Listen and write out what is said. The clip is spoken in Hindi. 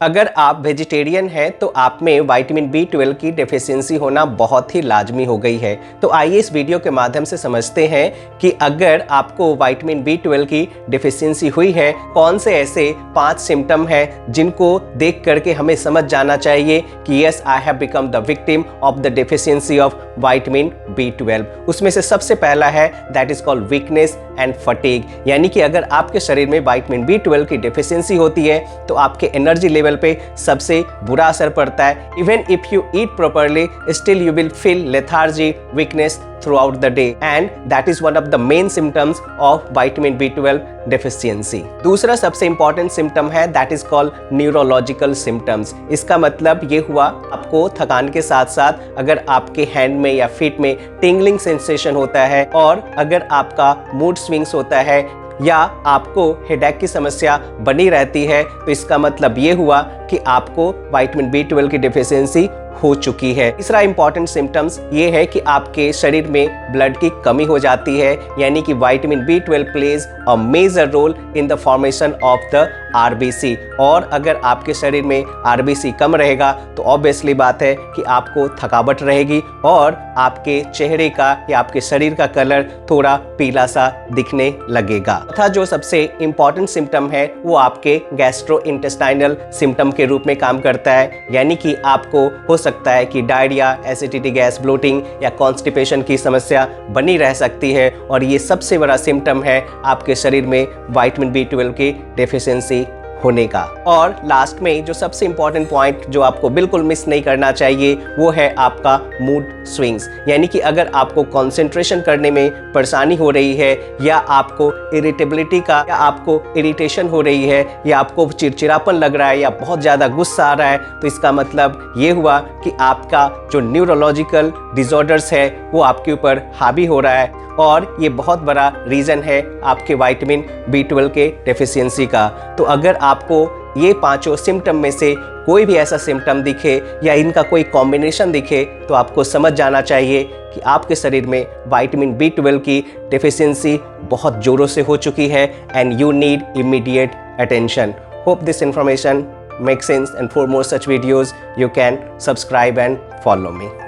अगर आप वेजिटेरियन हैं तो आप में विटामिन B12 की डेफिशिएंसी होना बहुत ही लाजमी हो गई है। तो आइए इस वीडियो के माध्यम से समझते हैं कि अगर आपको विटामिन B12 की डेफिशिएंसी हुई है, कौन से ऐसे 5 सिम्टम हैं जिनको देख करके हमें समझ जाना चाहिए कि yes I have become the victim of the deficiency of vitamin B12। उसमें से सबसे पहला है that is called weakness and fatigue, यानी कि अगर आपके शरीर में विटामिन B12 की डेफिशिएंसी होती है तो आपके एनर्जी लेवल पे सबसे बुरा असर पड़ता है। Even if you eat properly still you will feel lethargy, weakness throughout the day, and that is one of the main symptoms of vitamin B12 deficiency। दूसरा सबसे important symptom है that is called neurological symptoms। इसका मतलब ये हुआ आपको थकान के साथ साथ अगर आपके हैंड में या फीट में टिंगलिंग सेंसेशन होता है, और अगर आपका मूड स्विंग्स होता है या आपको हेडेक की समस्या बनी रहती है, तो इसका मतलब ये हुआ कि आपको विटामिन B12 की डेफिशिएंसी हो चुकी है। तीसरा इंपॉर्टेंट सिम्टम्स ये है कि आपके शरीर में ब्लड की कमी हो जाती है, यानी कि vitamin B12 plays a major role in the formation of the RBC। और अगर आपके शरीर में RBC कम रहेगा तो ऑब्वियसली बात है कि आपको थकावट रहेगी और आपके चेहरे का या आपके शरीर का कलर थोड़ा पीला सा दिखने लगेगा। तथा जो सबसे इंपॉर्टेंट सिम्टम है वो आपके गैस्ट्रोइंटेस्टाइनल सिम्टम के रूप में काम करता है, यानी कि आपको हो सकता है कि डायरिया, एसिडिटी, गैस, ब्लोटिंग या कॉन्स्टिपेशन की समस्या बनी रह सकती है, और ये सबसे बड़ा सिम्टम है आपके शरीर में विटामिन B12 की डेफिशिएंसी होने का। और लास्ट में जो सबसे इंपॉर्टेंट पॉइंट जो आपको बिल्कुल मिस नहीं करना चाहिए वो है आपका मूड स्विंग्स, यानी कि अगर आपको कंसंट्रेशन करने में परेशानी हो रही है, या आपको इरिटेबिलिटी का या आपको इरिटेशन हो रही है, या आपको चिड़चिड़ापन लग रहा है, या बहुत ज़्यादा गुस्सा आ रहा है, तो इसका मतलब ये हुआ कि आपका जो न्यूरोलॉजिकल डिसऑर्डर्स है वो आपके ऊपर हावी हो रहा है, और ये बहुत बड़ा रीज़न है आपके विटामिन B12 के डेफिशिएंसी का। तो अगर आपको ये पांचों सिम्टम में से कोई भी ऐसा सिम्टम दिखे या इनका कोई कॉम्बिनेशन दिखे, तो आपको समझ जाना चाहिए कि आपके शरीर में विटामिन B12 की डेफिशिएंसी बहुत ज़ोरों से हो चुकी है, and you need immediate attention. Hope this information makes sense, and for more such videos you can subscribe and follow me।